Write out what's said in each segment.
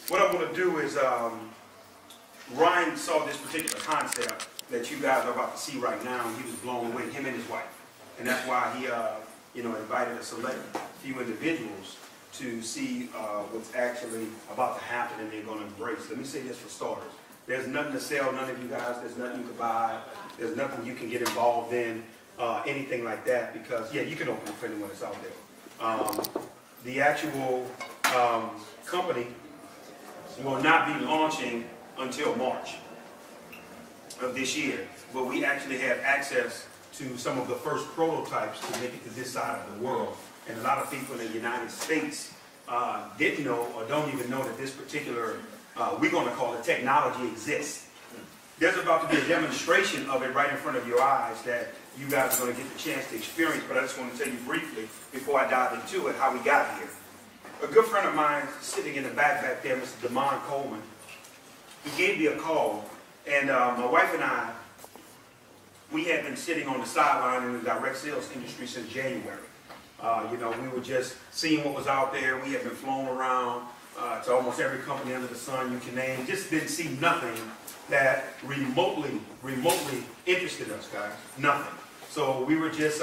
What I want to do is, Ryan saw this particular concept that you guys are about to see right now, and he was blown away, him and his wife. And that's why he, invited a select few individuals to see what's actually about to happen and they're going to embrace. Let me say this for starters. There's nothing to sell, none of you guys. There's nothing you can buy. There's nothing you can get involved in, anything like that, because, yeah, you can open it for anyone that's out there. The actual company will not be launching until March of this year, but we actually have access to some of the first prototypes to make it to this side of the world. And a lot of people in the United States didn't know or don't even know that this particular, we're going to call it technology, exists. There's about to be a demonstration of it right in front of your eyes that you guys are going to get the chance to experience, but I just want to tell you briefly, before I dive into it, how we got here. A good friend of mine sitting in the back there, Mr. Damon Coleman, he gave me a call, and my wife and I, we had been sitting on the sideline in the direct sales industry since January. We were just seeing what was out there. We had been flown around to almost every company under the sun you can name. Just didn't see nothing that remotely interested us, guys. Nothing. So we were just,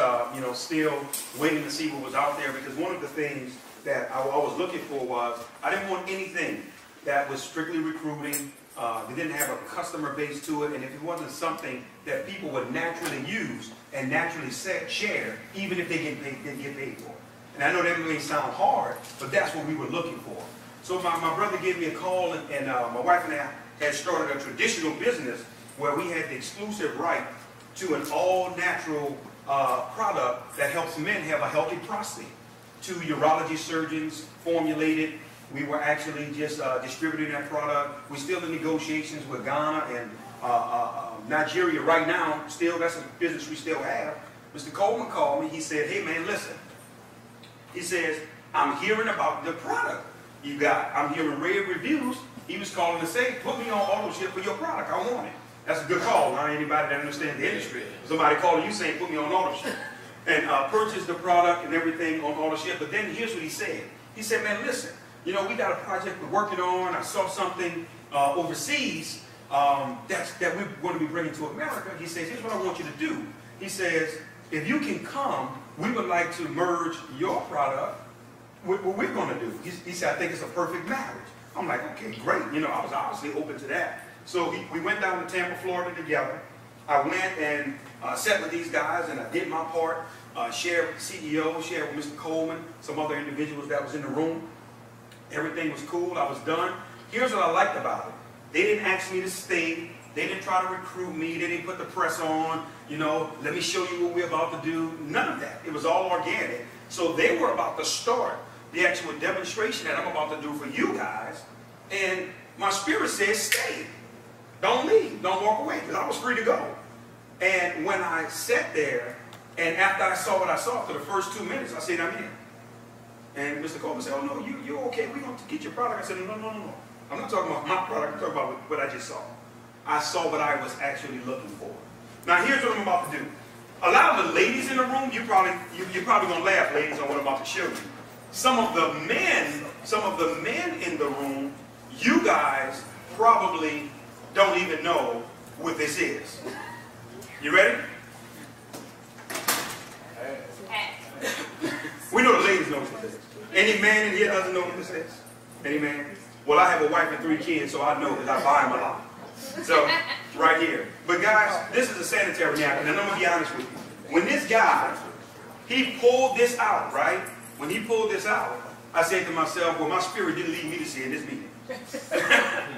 still waiting to see what was out there, because one of the things that I was looking for was, I didn't want anything that was strictly recruiting. They didn't have a customer base to it, and if it wasn't something that people would naturally use and naturally share, even if they didn't get paid for it. And I know that may sound hard, but that's what we were looking for. So my brother gave me a call, and my wife and I had started a traditional business where we had the exclusive right to an all-natural product that helps men have a healthy prostate. 2 urology surgeons formulated. We were actually just distributing that product. We're still in negotiations with Ghana and Nigeria right now. Still, that's a business we still have. Mr. Coleman called me. He said, hey, man, listen. He says, I'm hearing about the product you got. I'm hearing rave reviews. He was calling to say, put me on auto ship for your product. I want it. That's a good call. Not anybody that understands the industry. Somebody calling you saying, put me on auto ship. And purchase the product and everything on auto ship. But then here's what he said. He said, man, listen. We got a project we're working on. I saw something overseas that we're going to be bringing to America. He says, here's what I want you to do. He says, if you can come, we would like to merge your product with what we're going to do. He said, I think it's a perfect marriage. I'm like, okay, great. I was obviously open to that. So we went down to Tampa, Florida together. I went and sat with these guys, and I did my part, shared with the CEO, shared with Mr. Coleman, some other individuals that was in the room. Everything was cool. I was done. Here's what I liked about it. They didn't ask me to stay. They didn't try to recruit me. They didn't put the press on. Let me show you what we're about to do. None of that. It was all organic. So they were about to start the actual demonstration that I'm about to do for you guys. And my spirit says, stay. Don't leave. Don't walk away, because I was free to go. And when I sat there, and after I saw what I saw for the first 2 minutes, I said, I'm in. And Mr. Coleman said, oh, no, you're okay. We're going to get your product. I said, no. I'm not talking about my product. I'm talking about what I just saw. I saw what I was actually looking for. Now, here's what I'm about to do. A lot of the ladies in the room, you're probably going to laugh, ladies, on what I'm about to show you. Some of the men in the room, you guys probably don't even know what this is. You ready? We know the ladies know what this is. Any man in here doesn't know what this is? Any man? Well, I have a wife and 3 kids, so I know because I buy them a lot. So, right here. But guys, this is a sanitary napkin, and I'm going to be honest with you. When this guy, he pulled this out, right? When he pulled this out, I said to myself, well, my spirit didn't lead me to see in this meeting.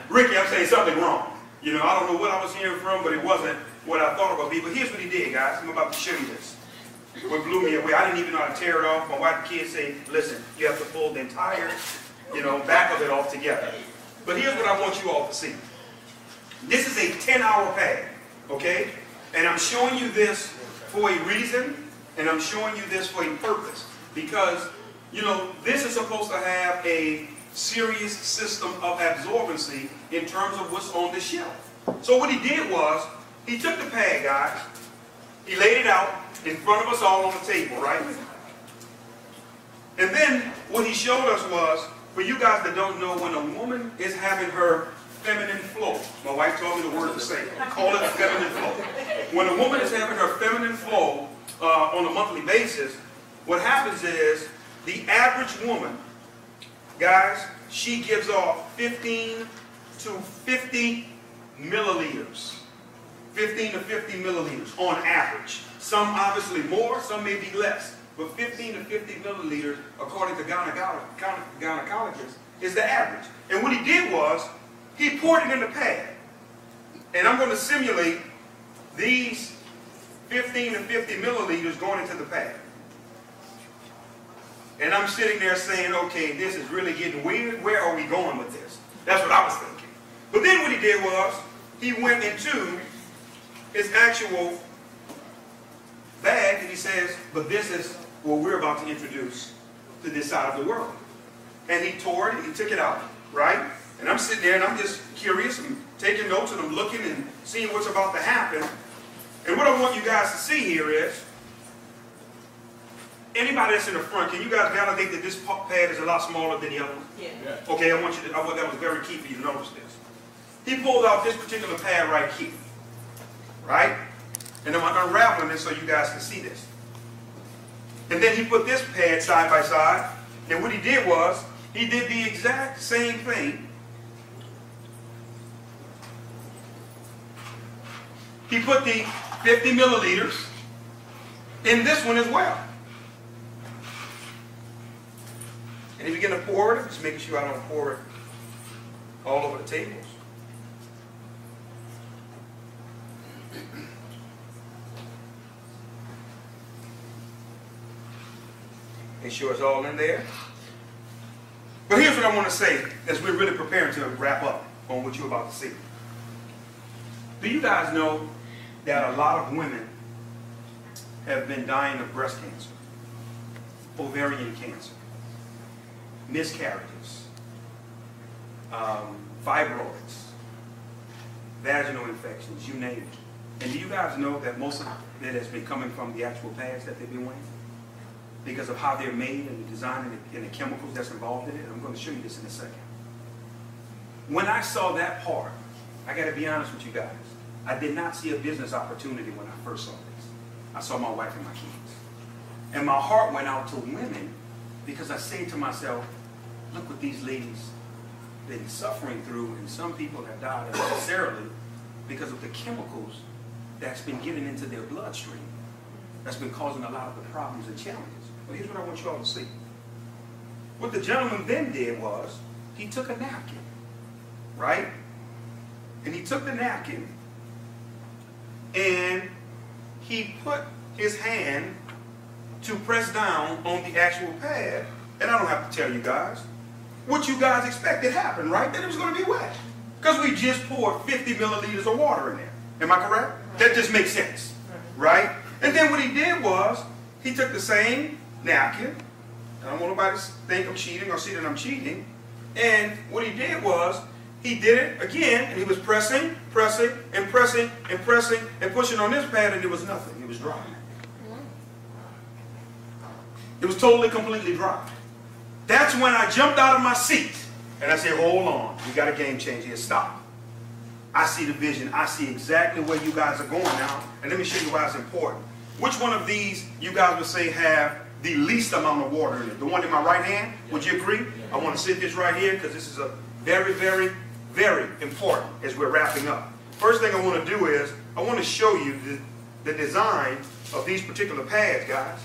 Ricky, I'm saying something wrong. I don't know what I was hearing from, but it wasn't what I thought it would be. But here's what he did, guys. I'm about to show you this. What blew me away, I didn't even know how to tear it off. My wife and kids say, listen, you have to pull the entire, back of it off together. But here's what I want you all to see. This is a 10-hour pad, okay? And I'm showing you this for a reason, and I'm showing you this for a purpose. Because, this is supposed to have a serious system of absorbency in terms of what's on the shelf. So what he did was, he took the pad, guys, he laid it out in front of us all on the table, right? And then what he showed us was For you guys that don't know, when a woman is having her feminine flow, my wife told me the word to say, call it a feminine flow. When a woman is having her feminine flow on a monthly basis, what happens is the average woman, guys, she gives off 15 to 50 milliliters. 15 to 50 milliliters on average. Some obviously more, some may be less. But 15 to 50 milliliters, according to gynecologists, is the average. And what he did was, he poured it in the pad. And I'm going to simulate these 15 to 50 milliliters going into the pad. And I'm sitting there saying, okay, this is really getting weird. Where are we going with this? That's what I was thinking. But then what he did was, he went into his actual bag and he says, but this is what we're about to introduce to this side of the world. And he tore it and he took it out, right? And I'm sitting there and I'm just curious and taking notes and I'm looking and seeing what's about to happen. And what I want you guys to see here is, anybody that's in the front, can you guys validate that this pad is a lot smaller than the other one? Yeah. Okay, I want that was very key for you to notice this. He pulled out this particular pad right here, right? And I'm unraveling this so you guys can see this. And then he put this pad side by side, and what he did was, he did the exact same thing. He put the 50 milliliters in this one as well. And he began to pour it, just making sure I don't pour it all over the tables. Make sure it's all in there. But here's what I want to say as we're really preparing to wrap up on what you're about to see. Do you guys know that a lot of women have been dying of breast cancer, ovarian cancer, miscarriages, fibroids, vaginal infections, you name it. And do you guys know that most of it has been coming from the actual pads that they've been wearing? Because of how they're made and the design and the chemicals that's involved in it. I'm going to show you this in a second. When I saw that part, I got to be honest with you guys, I did not see a business opportunity when I first saw this. I saw my wife and my kids. And my heart went out to women because I say to myself, look what these ladies have been suffering through, and some people have died unnecessarily because of the chemicals that's been getting into their bloodstream. That's been causing a lot of the problems and challenges. But here's what I want you all to see. What the gentleman then did was, he took a napkin, right? And he took the napkin and he put his hand to press down on the actual pad. And I don't have to tell you guys what you guys expected happened, right? That it was going to be wet. Because we just poured 50 milliliters of water in there. Am I correct? That just makes sense, right? And then what he did was, he took the same napkin. I don't want nobody to think I'm cheating or see that I'm cheating. And what he did was, he did it again, and he was pressing, pressing, and pressing, and pressing, and pushing on this pad, and there was nothing. It was dry. It was totally, completely dry. That's when I jumped out of my seat, and I said, hold on, we got a game changer here, stop. I see the vision. I see exactly where you guys are going now, and let me show you why it's important. Which one of these you guys would say have the least amount of water in it? The one in my right hand? Would you agree? I want to sit this right here because this is a very, very, very important as we're wrapping up. First thing I want to do is I want to show you the design of these particular pads, guys.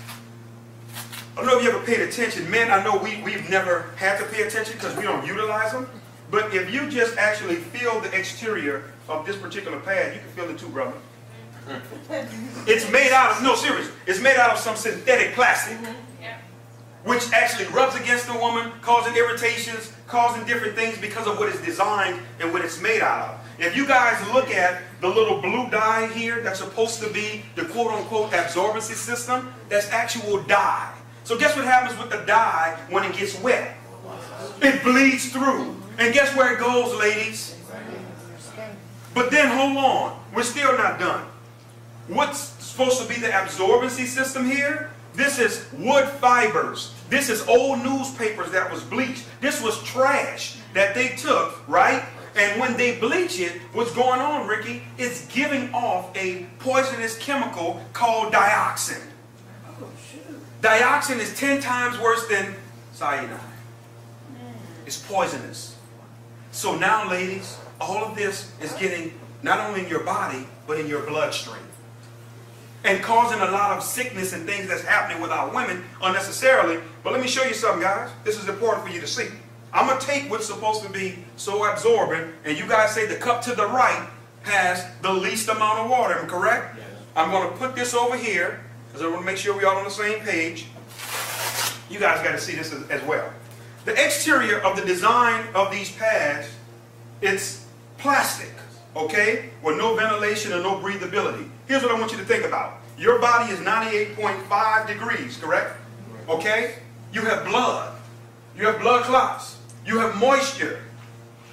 I don't know if you ever paid attention. Men, I know we've never had to pay attention because we don't utilize them. But if you just actually feel the exterior of this particular pad, you can feel it too, brother. It's made out of, no, serious, it's made out of some synthetic plastic, which actually rubs against the woman, causing irritations, causing different things because of what it's designed and what it's made out of. If you guys look at the little blue dye here, that's supposed to be the quote-unquote absorbency system, that's actual dye. So guess what happens with the dye when it gets wet? It bleeds through. And guess where it goes, ladies? But then hold on, we're still not done. What's supposed to be the absorbency system here? This is wood fibers This is old newspapers that was bleached. This was trash that they took, right? And when they bleach it, what's going on, Ricky, it's giving off a poisonous chemical called dioxin. Oh, shoot. Dioxin is 10 times worse than cyanide. It's poisonous. So now, ladies, all of this is getting not only in your body, but in your bloodstream. And causing a lot of sickness and things that's happening with our women unnecessarily. But let me show you something, guys. This is important for you to see. I'm going to take what's supposed to be so absorbent, and you guys say the cup to the right has the least amount of water, am I correct? Yes. I'm going to put this over here, because I want to make sure we're all on the same page. You guys got to see this as well. The exterior of the design of these pads, it's plastic, okay, with no ventilation and no breathability. Here's what I want you to think about. Your body is 98.5 degrees, correct? Okay? You have blood. You have blood clots. You have moisture,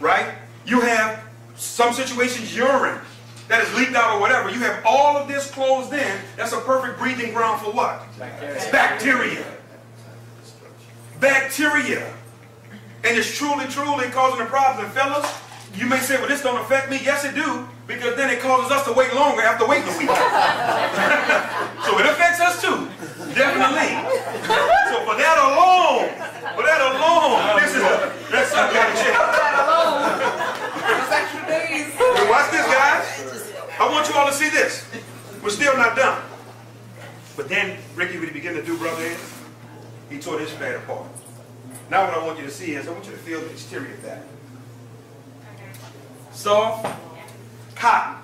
right? You have, some situations, urine that is leaked out or whatever. You have all of this closed in. That's a perfect breathing ground for what? Bacteria. Bacteria. Bacteria. And it's truly, truly causing a problem. And fellas, you may say, well, this don't affect me. Yes, it do. Because then it causes us to wait longer after waiting a week. So it affects us too. Definitely. So for that alone, this is that's something to check. It's extra days. Now watch this, guys. I want you all to see this. We're still not done. But then Ricky, what he began to do, brother, is he tore this pad apart. Now what I want you to see is I want you to feel the exterior of that. Soft cotton,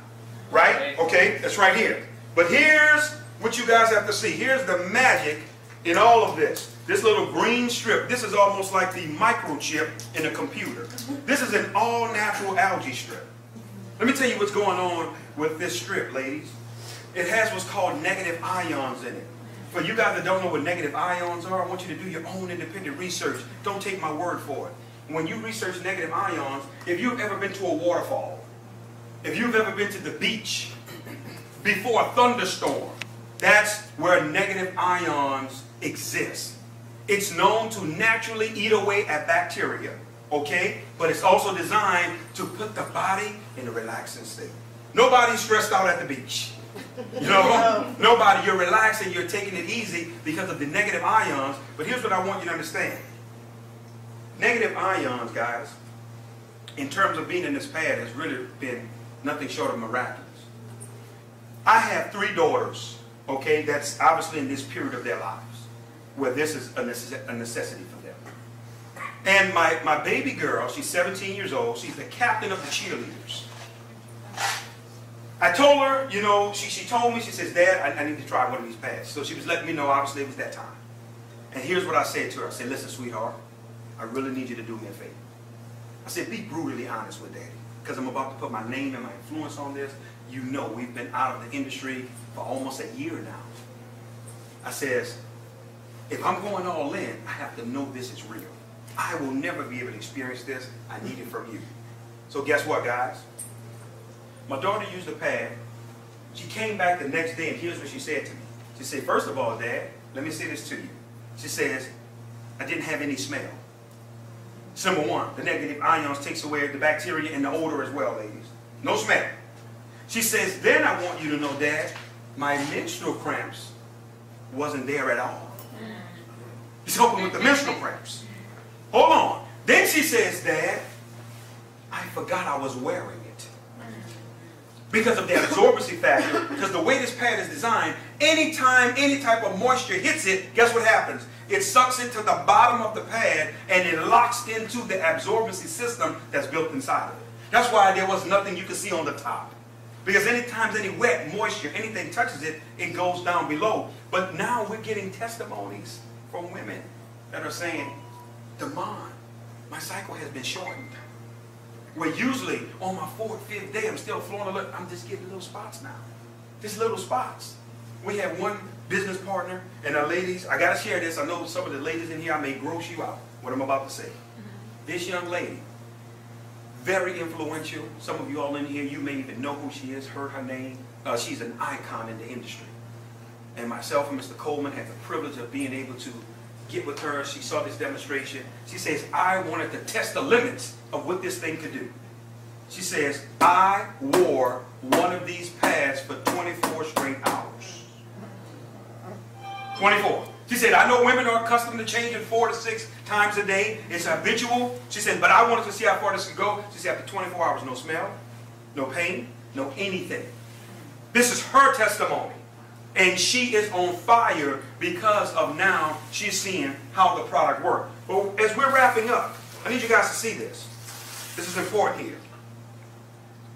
right? Okay, that's right here. But here's what you guys have to see. Here's the magic in all of this. This little green strip, this is almost like the microchip in a computer. This is an all-natural algae strip. Let me tell you what's going on with this strip, ladies. It has what's called negative ions in it. For you guys that don't know what negative ions are, I want you to do your own independent research. Don't take my word for it. When you research negative ions, if you've ever been to a waterfall, if you've ever been to the beach before a thunderstorm, that's where negative ions exist. It's known to naturally eat away at bacteria, okay? But it's also designed to put the body in a relaxing state. Nobody's stressed out at the beach. You know, nobody, you're relaxing, you're taking it easy because of the negative ions. But here's what I want you to understand. Negative ions, guys, in terms of being in this pad, has really been nothing short of miraculous. I have 3 daughters, okay, that's obviously in this period of their lives, where this is a necessity for them. And my baby girl, she's 17 years old, she's the captain of the cheerleaders. I told her, you know, she told me, she says, Dad, I need to try one of these pads. So she was letting me know, obviously, it was that time. And here's what I said to her. I said, listen, sweetheart, I really need you to do me a favor. I said, be brutally honest with Daddy, because I'm about to put my name and my influence on this. You know, we've been out of the industry for almost a year now. I says, if I'm going all in, I have to know this is real. I will never be able to experience this. I need it from you. So guess what, guys? My daughter used the pad. She came back the next day, and here's what she said to me. She said, first of all, Dad, let me say this to you. She says, I didn't have any smell. Number 1, the negative ions takes away the bacteria and the odor as well, ladies. No smell. She says, then I want you to know, Dad, my menstrual cramps wasn't there at all. He's helping with the menstrual cramps. Hold on. Then she says, Dad, I forgot I was wearing it. Because of the absorbency factor, because the way this pad is designed, anytime any type of moisture hits it, guess what happens? It sucks it to the bottom of the pad and it locks into the absorbency system that's built inside of it. That's why there was nothing you could see on the top. Because anytime any wet, moisture, anything touches it, it goes down below. But now we're getting testimonies from women that are saying, Damon, my cycle has been shortened. Where usually on my 4th, 5th day, I'm still flowing a little, I'm just getting little spots now. Just little spots. We have one business partner, and our ladies, I got to share this. I know some of the ladies in here, I may gross you out, what I'm about to say. This young lady, very influential. Some of you all in here, you may even know who she is, heard her name. She's an icon in the industry. And myself and Mr. Coleman had the privilege of being able to get with her. She saw this demonstration. She says, I wanted to test the limits of what this thing could do. She says, I wore one of these pads for 24 straight hours. 24. She said, I know women are accustomed to changing 4 to 6 times a day. It's habitual. She said, but I wanted to see how far this could go. She said, after 24 hours, no smell, no pain, no anything. This is her testimony. And she is on fire because of now she's seeing how the product works. But as we're wrapping up, I need you guys to see this. This is important here.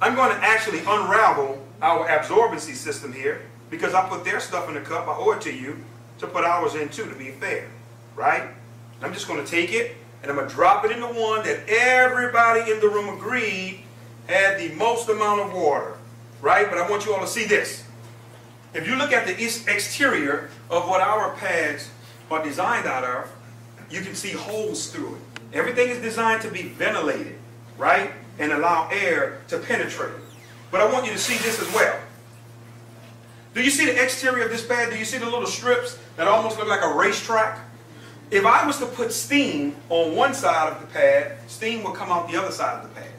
I'm going to actually unravel our absorbency system here because I put their stuff in the cup. I owe it to you to put ours in too, to be fair. Right? I'm just going to take it and I'm going to drop it in the one that everybody in the room agreed had the most amount of water. Right? But I want you all to see this. If you look at the exterior of what our pads are designed out of, you can see holes through it. Everything is designed to be ventilated, right? And allow air to penetrate. But I want you to see this as well. Do you see the exterior of this pad? Do you see the little strips that almost look like a racetrack? If I was to put steam on one side of the pad, steam would come out the other side of the pad.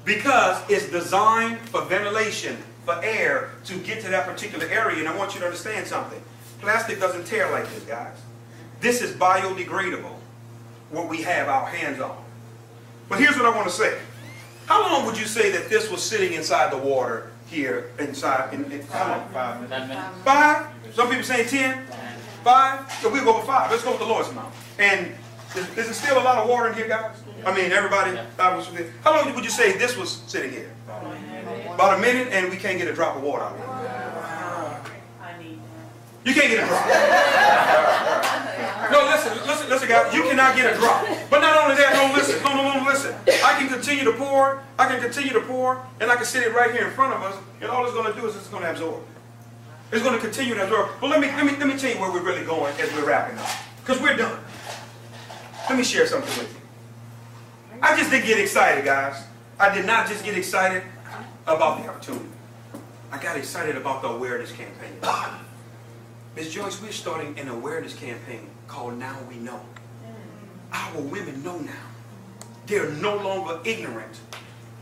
Because it's designed for ventilation, for air to get to that particular area. And I want you to understand something. Plastic doesn't tear like this, guys. This is biodegradable, what we have our hands on. But here's what I want to say. How long would you say that this was sitting inside the water here, inside, how long? 5 minutes. 5? Some people saying 10? 5? So we'll go with 5. Let's go with the Lord's amount. And is there still a lot of water in here, guys? I mean, everybody? How long would you say this was sitting here? About a minute, and we can't get a drop of water out of it. You can't get a drop. No, listen, guys. You cannot get a drop. But not only that, no, listen. I can continue to pour. And I can sit it right here in front of us, and all it's going to do is it's going to absorb. It's going to continue to absorb. But let me tell you where we're really going as we're wrapping up, because we're done. Let me share something with you. I just didn't get excited, guys. I did not just get excited about the opportunity. I got excited about the awareness campaign. Ms. Joyce, we're starting an awareness campaign called Now We Know. Our women know now. They're no longer ignorant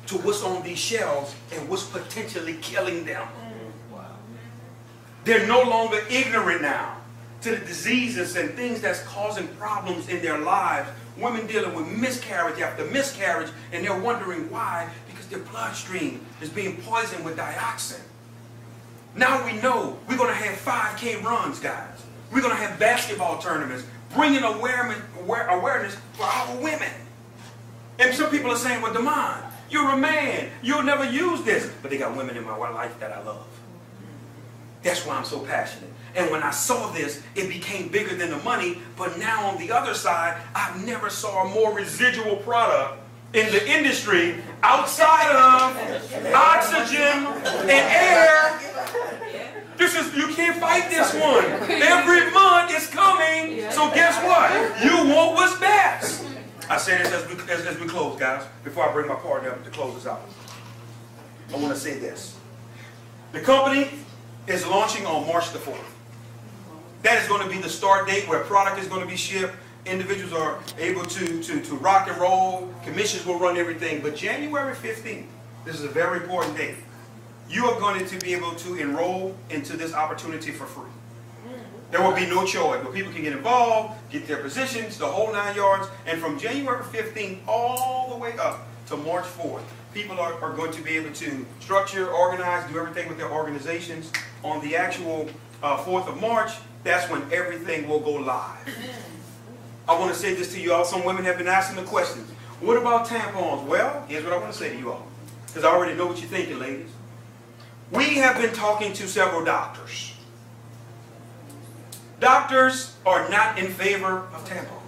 to what's on these shelves and what's potentially killing them. They're no longer ignorant now to the diseases and things that's causing problems in their lives. Women dealing with miscarriage after miscarriage, and they're wondering why, because their bloodstream is being poisoned with dioxin. Now we know we're going to have 5K runs, guys. We're going to have basketball tournaments, bringing awareness for our women. And some people are saying, well, Damon, you're a man. You'll never use this. But they got women in my life that I love. That's why I'm so passionate. And when I saw this, it became bigger than the money. But now on the other side, I've never saw a more residual product in the industry outside of oxygen and air. You can't fight this one. Every month it's coming. So guess what? You want what's best. I say this as we close, guys. Before I bring my partner up to close this out, I want to say this. The company is launching on March the 4th. That is going to be the start date where product is going to be shipped. Individuals are able to rock and roll. Commissions will run everything. But January 15th, this is a very important date. You are going to be able to enroll into this opportunity for free. There will be no choice, but people can get involved, get their positions, the whole 9 yards. And from January 15th all the way up to March 4th, people are going to be able to structure, organize, do everything with their organizations. On the actual 4th of March, that's when everything will go live. I want to say this to you all. Some women have been asking the questions. What about tampons? Well, here's what I want to say to you all, because I already know what you're thinking, ladies. We have been talking to several doctors. Doctors are not in favor of tampons.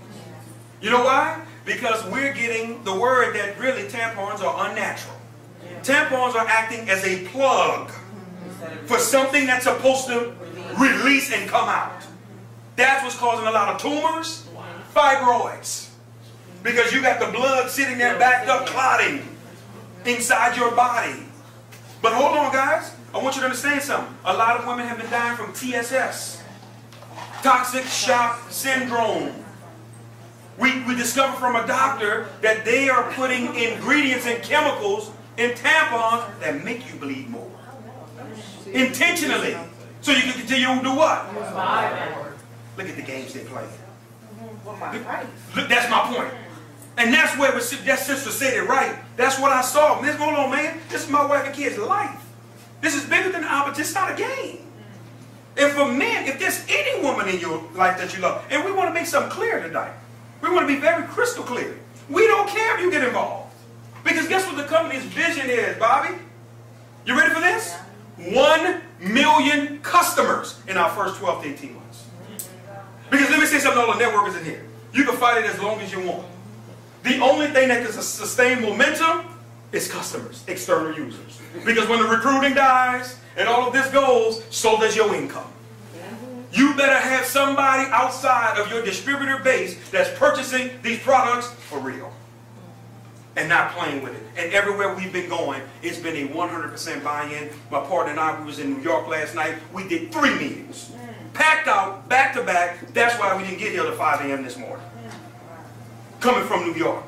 You know why? Because we're getting the word that really tampons are unnatural. Tampons are acting as a plug for something that's supposed to release and come out. That's what's causing a lot of tumors, fibroids. Because you got the blood sitting there backed up, clotting inside your body. But hold on, guys. I want you to understand something. A lot of women have been dying from TSS, toxic shock syndrome. We discovered from a doctor that they are putting ingredients and chemicals in tampons that make you bleed more. Intentionally. So you can continue to do what? Look at the games they play. Look, that's my point. And that's where that sister said it right. That's what I saw. Hold on, man. This is my wife and kids' life. This is bigger than the opposite. It's not a game. And for men, if there's any woman in your life that you love, and we want to make something clear tonight. We want to be very crystal clear. We don't care if you get involved. Because guess what the company's vision is, Bobby? You ready for this? 1 million customers in our first 12 to 18 months. Because let me say something to all the networkers in here. You can fight it as long as you want. The only thing that can sustain momentum is customers, external users. Because when the recruiting dies and all of this goes, so does your income. You better have somebody outside of your distributor base that's purchasing these products for real and not playing with it. And everywhere we've been going, it's been a 100% buy-in. My partner and I, we was in New York last night. We did 3 meetings. Packed out, back to back. That's why we didn't get here till 5 a.m. this morning. Coming from New York.